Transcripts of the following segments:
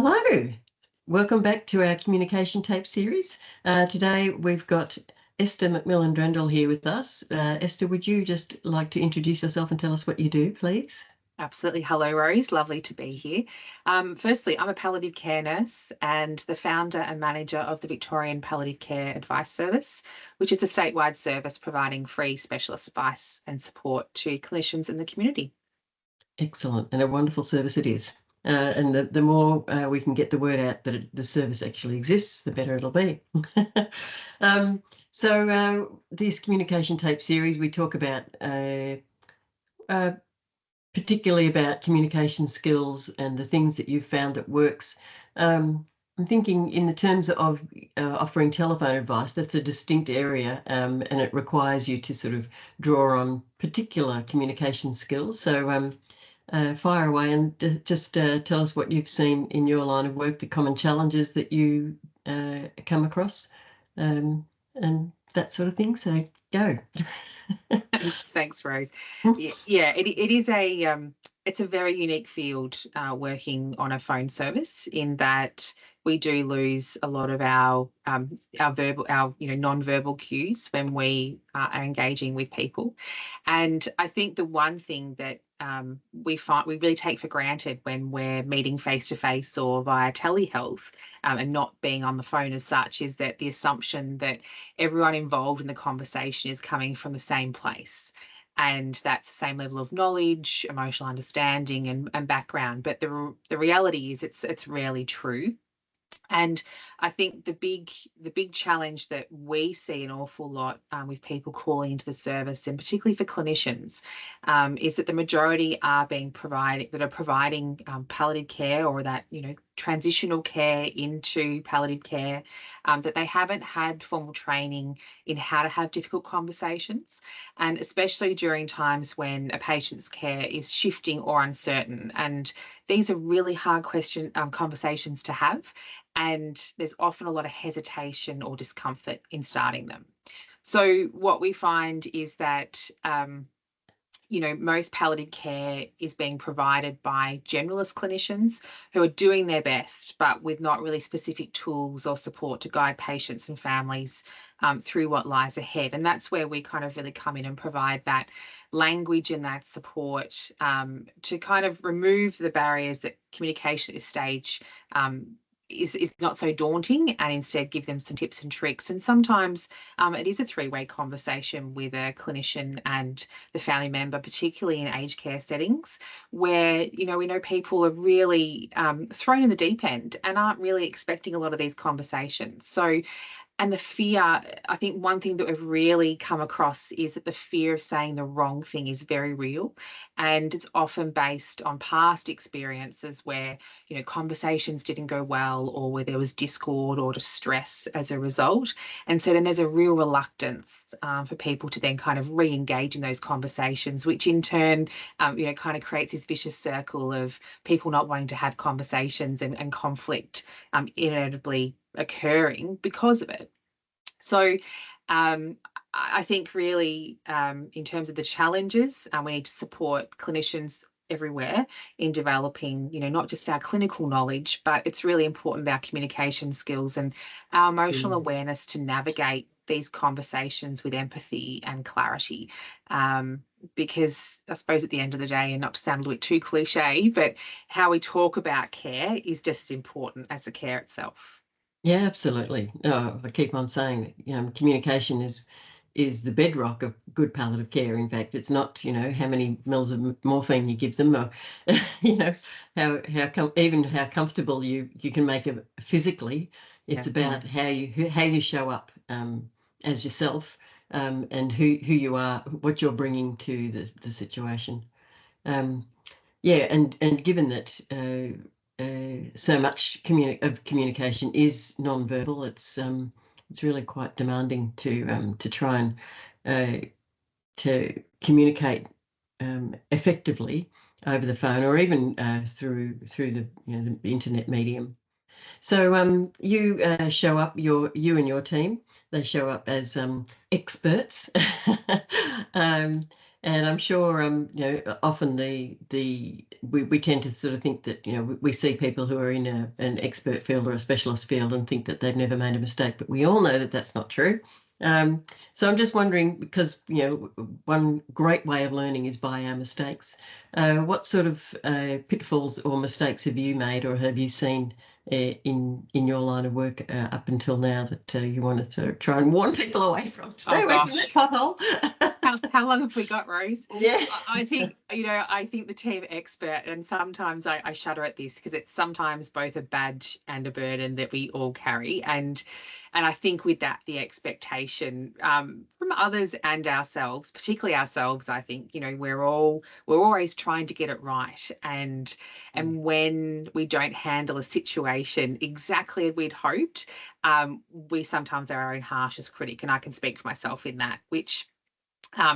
Hello, welcome back to our communication tape series. Today we've got Esther McMillan-Drendel here with us. Esther, would you just like to introduce yourself and tell us what you do, please? Absolutely. Hello, Rose. Lovely to be here. Firstly, I'm a palliative care nurse and the founder and manager of the Victorian Palliative Care Advice Service, which is a statewide service providing free specialist advice and support to clinicians in the community. Excellent, and a wonderful service it is. And the more we can get the word out that the service actually exists, the better it'll be. So this communication tape series, we talk about particularly about communication skills and the things that you've found that works. I'm thinking in the terms of offering telephone advice, that's a distinct area, and it requires you to sort of draw on particular communication skills. So fire away and just tell us what you've seen in your line of work, the common challenges that you come across, and that sort of thing. So go. Thanks, Rose. Yeah, it is it's a very unique field working on a phone service, in that we do lose a lot of our non-verbal cues when we are engaging with people. And I think the one thing that we really take for granted when we're meeting face to face or via telehealth and not being on the phone as such is that the assumption that everyone involved in the conversation is coming from the same place. And that's the same level of knowledge, emotional understanding and background. But the reality is it's rarely true. And I think the big challenge that we see an awful lot with people calling into the service, and particularly for clinicians, is that the majority are providing palliative care, or that transitional care into palliative care, that they haven't had formal training in how to have difficult conversations, and especially during times when a patient's care is shifting or uncertain. And these are really hard conversations to have, and there's often a lot of hesitation or discomfort in starting them. So what we find is that most palliative care is being provided by generalist clinicians who are doing their best, but with not really specific tools or support to guide patients and families through what lies ahead. And that's where we kind of really come in and provide that language and that support to kind of remove the barriers that communication at this stage is not so daunting, and instead give them some tips and tricks. And sometimes it is a three-way conversation with a clinician and the family member, particularly in aged care settings, where we know people are really thrown in the deep end and aren't really expecting a lot of these conversations. And the fear, I think one thing that we've really come across is that the fear of saying the wrong thing is very real. And it's often based on past experiences where, conversations didn't go well, or where there was discord or distress as a result. And so then there's a real reluctance for people to then kind of re-engage in those conversations, which in turn, kind of creates this vicious circle of people not wanting to have conversations and conflict inevitably occurring because of it. So I think really in terms of the challenges, we need to support clinicians everywhere in developing, not just our clinical knowledge, but it's really important our communication skills and our emotional awareness to navigate these conversations with empathy and clarity. Because I suppose at the end of the day, and not to sound a little bit too cliche, but how we talk about care is just as important as the care itself. Yeah, absolutely. I keep on saying that communication is the bedrock of good palliative care. In fact, it's not how many mils of morphine you give them, or how comfortable you can make it physically. It's about how you show up as yourself, and who you are, what you're bringing to the situation. And given that so much of communication is non-verbal, it's really quite demanding to try and to communicate effectively over the phone, or even through the the internet medium. So you show up, you and your team, they show up as experts And I'm sure, often we tend to sort of think that, we see people who are in an expert field or a specialist field and think that they've never made a mistake, but we all know that that's not true. So I'm just wondering, because, one great way of learning is by our mistakes. What sort of pitfalls or mistakes have you made or have you seen in your line of work up until now that you want to sort of try and warn people away from? Stay away from that pothole. How long have we got, Rose? Yeah. I think, I think the team expert, and sometimes I shudder at this because it's sometimes both a badge and a burden that we all carry. And I think with that, the expectation from others and ourselves, particularly ourselves, I think, we're always trying to get it right. And when we don't handle a situation exactly as we'd hoped, we sometimes are our own harshest critic. And I can speak for myself in that, which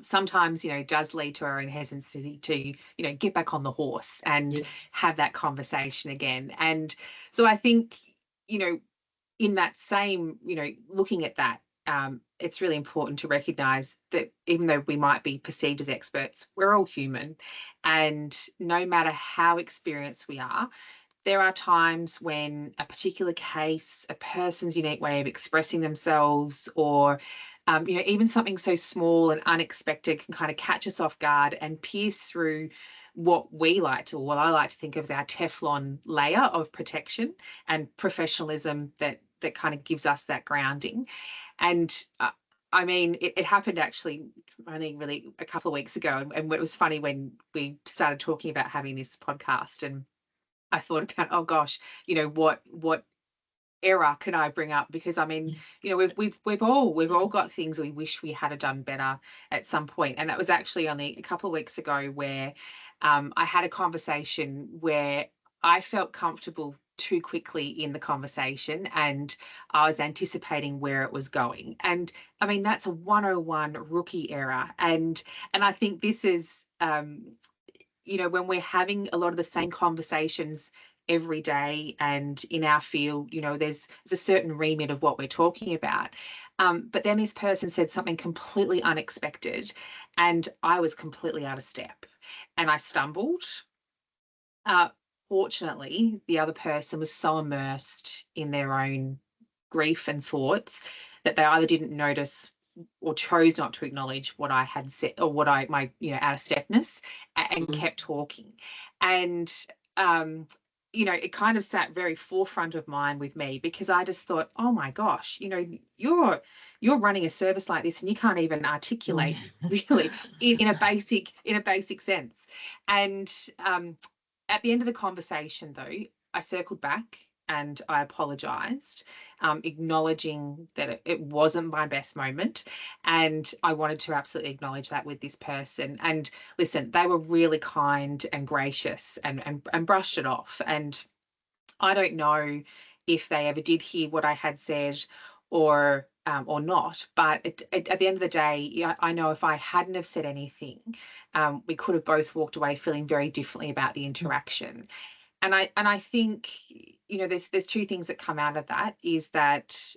sometimes, does lead to our own hesitancy to, get back on the horse and have that conversation again. And so I think, in that same, looking at that, it's really important to recognise that even though we might be perceived as experts, we're all human. And no matter how experienced we are, there are times when a particular case, a person's unique way of expressing themselves, or even something so small and unexpected can kind of catch us off guard and pierce through what I like to think of as our Teflon layer of protection and professionalism that kind of gives us that grounding. And I mean, it happened actually only really a couple of weeks ago. And it was funny when we started talking about having this podcast, and I thought about, oh gosh, what error can I bring up? Because I mean, we've all got things we wish we had done better at some point. And that was actually only a couple of weeks ago where I had a conversation where I felt comfortable too quickly in the conversation and I was anticipating where it was going. And I mean, that's a 101 rookie error. And I think this is, when we're having a lot of the same conversations every day and in our field, there's a certain remit of what we're talking about. But then this person said something completely unexpected and I was completely out of step and I stumbled. Fortunately, the other person was so immersed in their own grief and thoughts that they either didn't notice or chose not to acknowledge what I had said or my out of stepness and kept talking. And it kind of sat very forefront of mind with me because I just thought, oh my gosh, you're running a service like this and you can't even articulate really in a basic sense. And at the end of the conversation, though, I circled back and I apologised, acknowledging that it wasn't my best moment. And I wanted to absolutely acknowledge that with this person. And listen, they were really kind and gracious and brushed it off. And I don't know if they ever did hear what I had said or not. But at the end of the day, I know if I hadn't have said anything, we could have both walked away feeling very differently about the interaction. And I think, there's two things that come out of that is that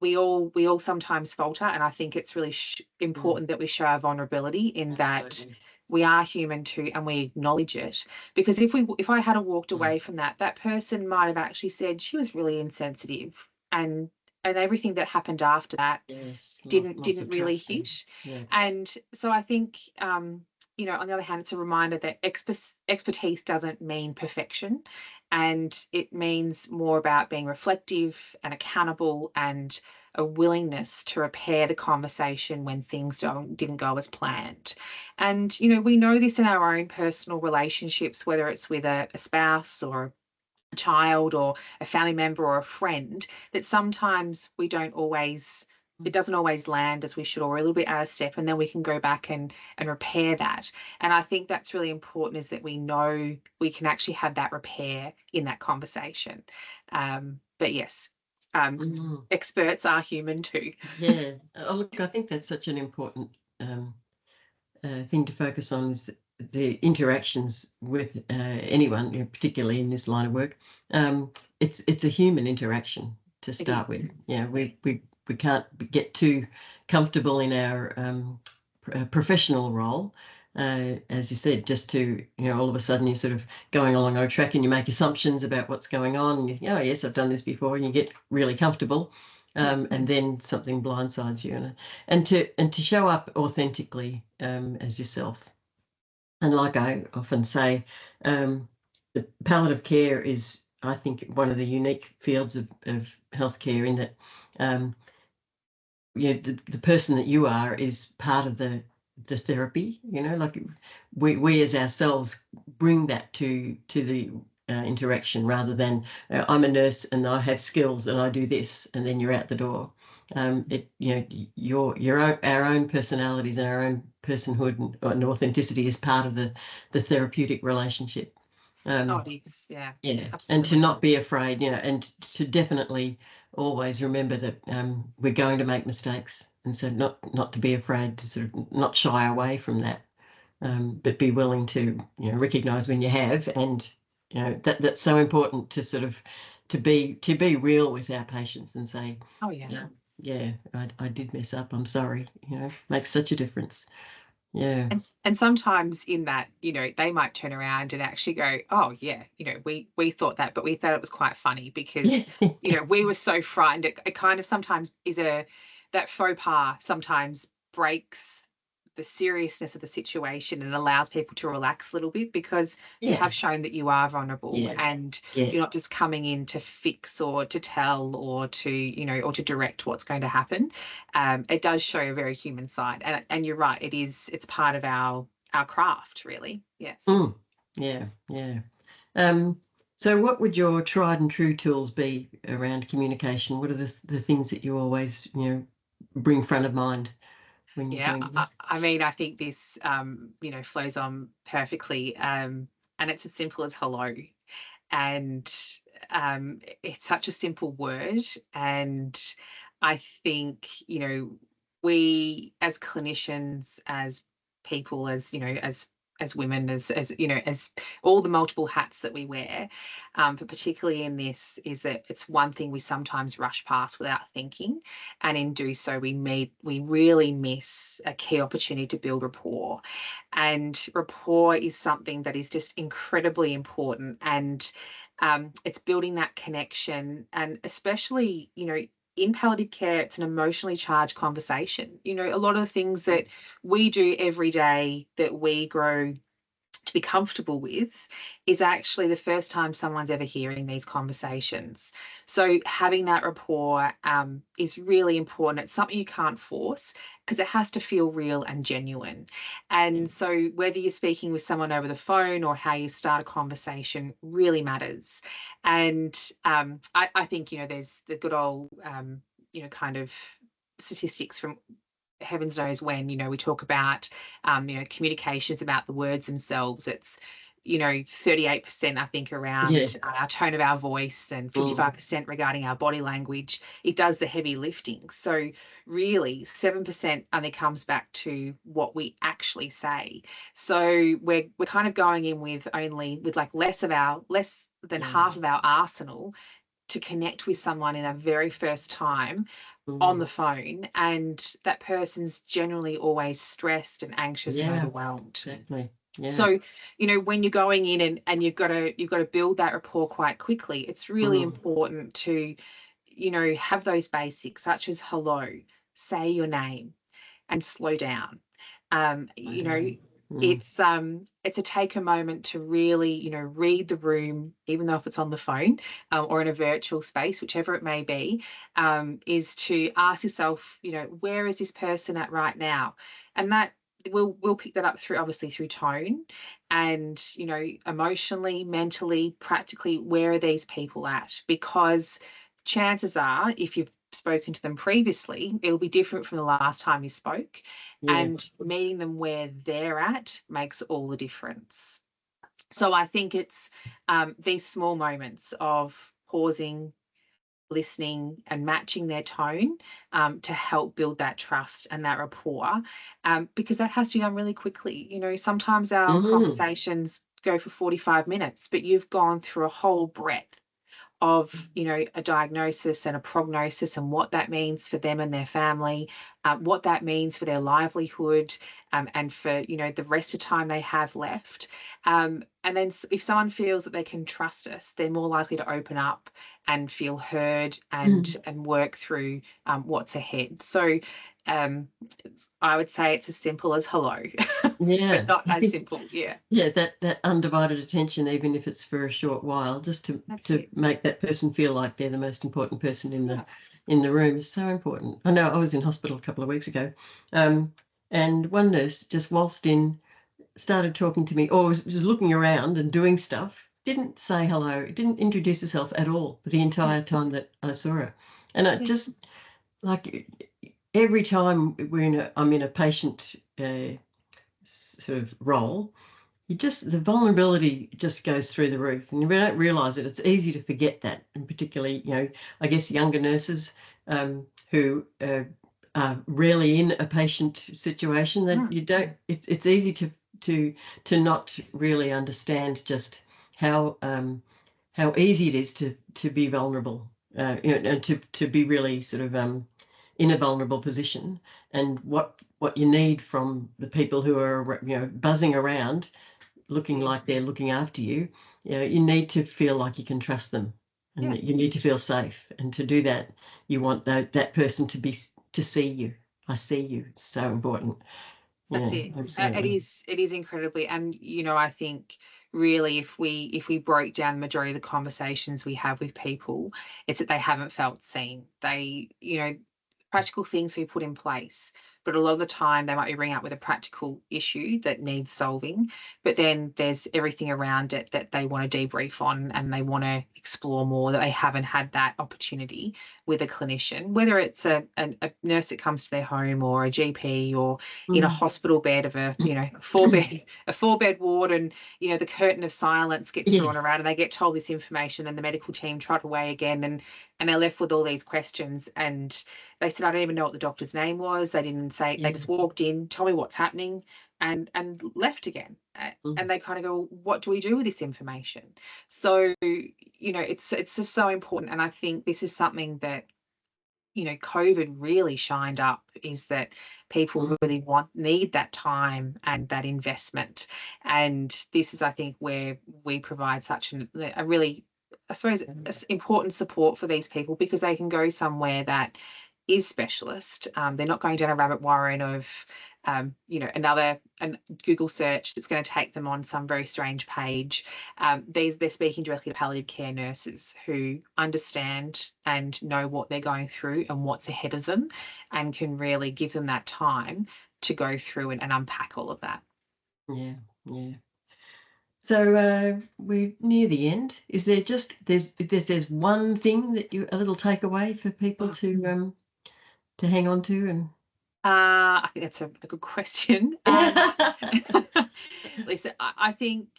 we all sometimes falter. And I think it's really important that we show our vulnerability in that we are human too, and we acknowledge it. Because if I had walked away from that person might have actually said she was really insensitive and everything that happened after that didn't really hit. Yeah. And so I think, on the other hand, it's a reminder that expertise doesn't mean perfection, and it means more about being reflective and accountable and a willingness to repair the conversation when things didn't go as planned. And, we know this in our own personal relationships, whether it's with a spouse or a child or a family member or a friend, that sometimes it doesn't always land as we should, or we're a little bit out of step, and then we can go back and repair that. And I think that's really important, is that we know we can actually have that repair in that conversation. But yes, experts are human too. Yeah. Oh, look, I think that's such an important thing to focus on, is the interactions with anyone, particularly in this line of work. It's a human interaction to start with. Yeah, we can't get too comfortable in our professional role, as you said, just to, all of a sudden you're sort of going along on a track and you make assumptions about what's going on, and oh yes, I've done this before, and you get really comfortable, and then something blindsides you, and to show up authentically as yourself. And like I often say, the palliative care is, I think, one of the unique fields of healthcare, in that the person that you are is part of the therapy. Like we as ourselves bring that to the interaction, rather than I'm a nurse and I have skills and I do this and then you're out the door. Our own personalities and our own personhood and authenticity is part of the therapeutic relationship. It is, yeah, absolutely. Absolutely. And to not be afraid, and to definitely always remember that we're going to make mistakes, and so not to be afraid to sort of not shy away from that, but be willing to recognise when you have, and that's so important, to sort of to be real with our patients and say, oh yeah, I did mess up, I'm sorry. Makes such a difference. Yeah. And sometimes in that, they might turn around and actually go, oh yeah, we thought that, but we thought it was quite funny because, we were so frightened. It kind of sometimes is that faux pas sometimes breaks the seriousness of the situation and allows people to relax a little bit, because you have shown that you are vulnerable, and you're not just coming in to fix or to tell or to, or to direct what's going to happen. It does show a very human side, and you're right, it's part of our craft, really. Yes. Yeah. So what would your tried and true tools be around communication? What are the things that you always bring front of mind when you're doing this? I mean, I think this flows on perfectly, and it's as simple as hello. And it's such a simple word, and I think we as clinicians, as people, as as women, as all the multiple hats that we wear, but particularly in this, is that it's one thing we sometimes rush past without thinking, and in do so we really miss a key opportunity to build rapport. And rapport is something that is just incredibly important, and it's building that connection, and especially in palliative care, it's an emotionally charged conversation. A lot of the things that we do every day that we grow to be comfortable with is actually the first time someone's ever hearing these conversations. So having that rapport is really important. It's something you can't force, because it has to feel real and genuine. And so whether you're speaking with someone over the phone or how you start a conversation really matters. And I think there's the good old kind of statistics from heavens knows when, we talk about communications, about the words themselves. It's 38% I think around our tone of our voice, and 55% regarding our body language. It does the heavy lifting. So really 7% only comes back to what we actually say. So we're kind of going in with like less than half of our arsenal to connect with someone in a very first time on the phone, and that person's generally always stressed and anxious and overwhelmed. Exactly. Yeah. So when you're going in and you've got to build that rapport quite quickly, it's really important to have those basics such as hello, say your name, and slow down. It's a take a moment to really read the room, even though if it's on the phone or in a virtual space, whichever it may be, is to ask yourself, where is this person at right now? And that we'll pick that up through tone, and emotionally, mentally, practically, where are these people at? Because chances are, if you've spoken to them previously, it'll be different from the last time you spoke, and meeting them where they're at makes all the difference. So I think it's these small moments of pausing, listening, and matching their tone to help build that trust and that rapport, because that has to be done really quickly. Sometimes our conversations go for 45 minutes, but you've gone through a whole breadth of, you know, a diagnosis and a prognosis and what that means for them and their family, what that means for their livelihood, and for, you know, the rest of time they have left. And then if someone feels that they can trust us, they're more likely to open up and feel heard and work through what's ahead. So I would say it's as simple as hello, Yeah. but not as simple. Yeah. Yeah, that undivided attention, even if it's for a short while, just to make that person feel like they're the most important person in the room is so important. I know I was in hospital a couple of weeks ago, and one nurse just waltzed in, started talking to me, or was looking around and doing stuff, didn't say hello, didn't introduce herself at all for the entire time that I saw her. And I just, like, every time I'm in a patient sort of role, the vulnerability just goes through the roof, and we don't realise it. It's easy to forget that, and particularly, you know, I guess younger nurses who are rarely in a patient situation, that you don't. It's easy to not really understand just how easy it is to be vulnerable, you know, and to be really sort of in a vulnerable position, and what you need from the people who are, you know, buzzing around looking like they're looking after you. You know, you need to feel like you can trust them, and that you need to feel safe. And to do that, you want that person to see you. I see you. It's so important. That's it. It is incredibly, and you know, I think really if we broke down the majority of the conversations we have with people, it's that they haven't felt seen. They, you know, practical things we put in place, but a lot of the time they might be ringing up with a practical issue that needs solving, but then there's everything around it that they want to debrief on and they want to explore more, that they haven't had that opportunity with a clinician, whether it's a nurse that comes to their home, or a GP, or in a hospital bed of a, you know, four bed ward, and, you know, the curtain of silence gets drawn around and they get told this information, and the medical team trot away again, and they're left with all these questions, and they said, I don't even know what the doctor's name was. They didn't say, they just walked in, told me what's happening, and left again. And they kind of go, well, what do we do with this information? So, you know, it's just so important. And I think this is something that, you know, COVID really shined up, is that people really need that time and that investment. And this is, I think, where we provide such a really, I suppose, important support for these people, because they can go somewhere that is specialist. They're not going down a rabbit warren of, you know, another Google search that's going to take them on some very strange page. They're speaking directly to palliative care nurses who understand and know what they're going through and what's ahead of them, and can really give them that time to go through and unpack all of that. Yeah. So we're near the end. Is there just there's one thing that a little takeaway for people to hang on to? And I think that's a good question. Lisa, I think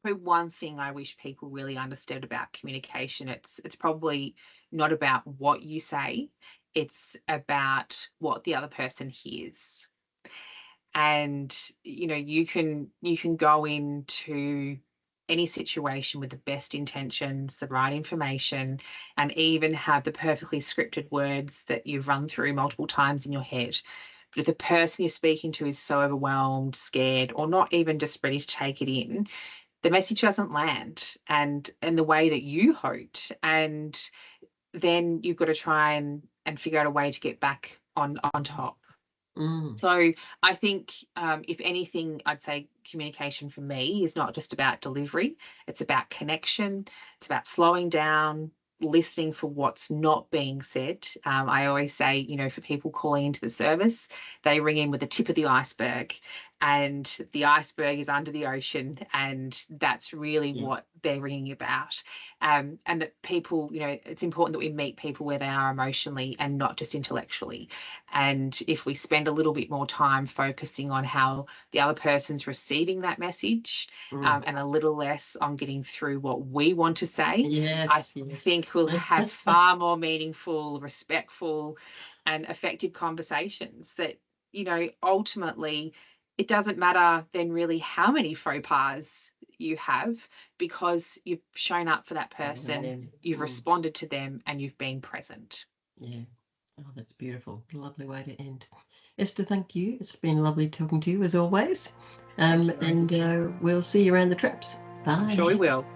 one thing I wish people really understood about communication, it's probably not about what you say, it's about what the other person hears. And, you know, you can go into any situation with the best intentions, the right information, and even have the perfectly scripted words that you've run through multiple times in your head. But if the person you're speaking to is so overwhelmed, scared, or not even just ready to take it in, the message doesn't land and in the way that you hoped. And then you've got to try and figure out a way to get back on top. So I think, if anything, I'd say communication for me is not just about delivery. It's about connection. It's about slowing down, listening for what's not being said. I always say, you know, for people calling into the service, they ring in with the tip of the iceberg, and the iceberg is under the ocean, and that's really what they're ringing about. And that people, you know, it's important that we meet people where they are emotionally and not just intellectually. And if we spend a little bit more time focusing on how the other person's receiving that message, and a little less on getting through what we want to say, I think we'll have far more meaningful, respectful, and effective conversations that, you know, ultimately it doesn't matter then really how many faux pas you have, because you've shown up for that person, you've responded to them, and you've been present. Yeah. Oh, that's beautiful. Lovely way to end. Esther, thank you. It's been lovely talking to you as always. And we'll see you around the traps. Bye. I'm sure we will.